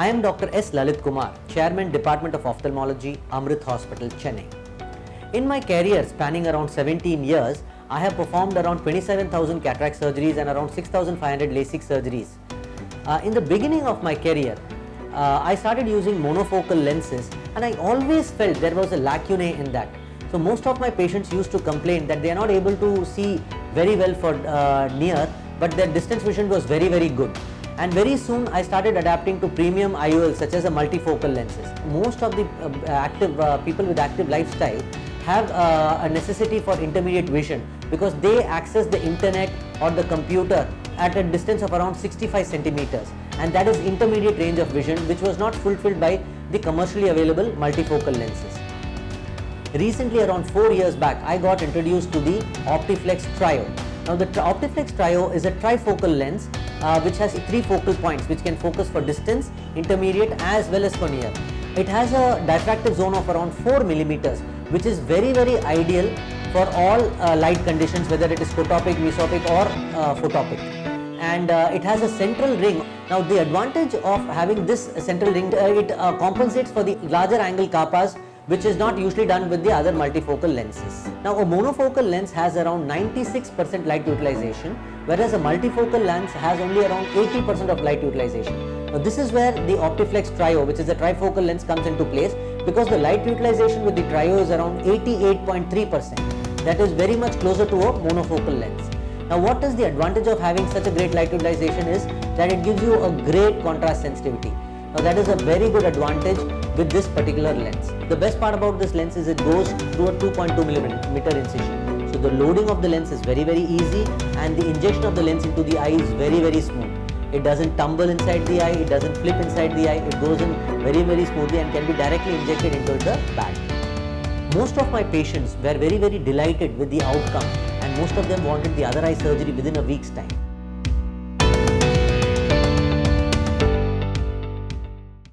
I am Dr. S. Lalit Kumar, Chairman, Department of Ophthalmology, Amrit Hospital, Chennai. In my career spanning around 17 years, I have performed around 27,000 cataract surgeries and around 6,500 LASIK surgeries. In the beginning of my career, I started using monofocal lenses, and I always felt there was a lacunae in that. So most of my patients used to complain that they are not able to see very well for near, but their distance vision was very good. And very soon I started adapting to premium IOLs such as a multifocal lenses. Most of the people with active lifestyle have a necessity for intermediate vision because they access the internet or the computer at a distance of around 65 centimeters, and that is intermediate range of vision, which was not fulfilled by the commercially available multifocal lenses. Recently, around 4 years back, I got introduced to the Optiflex Trio. Now the Optiflex Trio is a trifocal lens which has 3 focal points which can focus for distance, intermediate as well as for near. It has a diffractive zone of around 4 millimeters, which is very ideal for all light conditions, whether it is photopic, mesopic or photopic. And it has a central ring. Now the advantage of having this central ring, it compensates for the larger angle kappas, which is not usually done with the other multifocal lenses. Now a monofocal lens has around 96% light utilization, whereas a multifocal lens has only around 80% of light utilization. Now this is where the Optiflex Trio, which is a trifocal lens, comes into place, because the light utilization with the Trio is around 88.3%. That is very much closer to a monofocal lens. Now what is the advantage of having such a great light utilization is that it gives you a great contrast sensitivity. Now that is a very good advantage with this particular lens. The best part about this lens is it goes through a 2.2mm incision. So the loading of the lens is very easy, and the injection of the lens into the eye is very smooth. It doesn't tumble inside the eye, it doesn't flip inside the eye, it goes in very smoothly and can be directly injected into the bag. Most of my patients were very delighted with the outcome, and most of them wanted the other eye surgery within a week's time.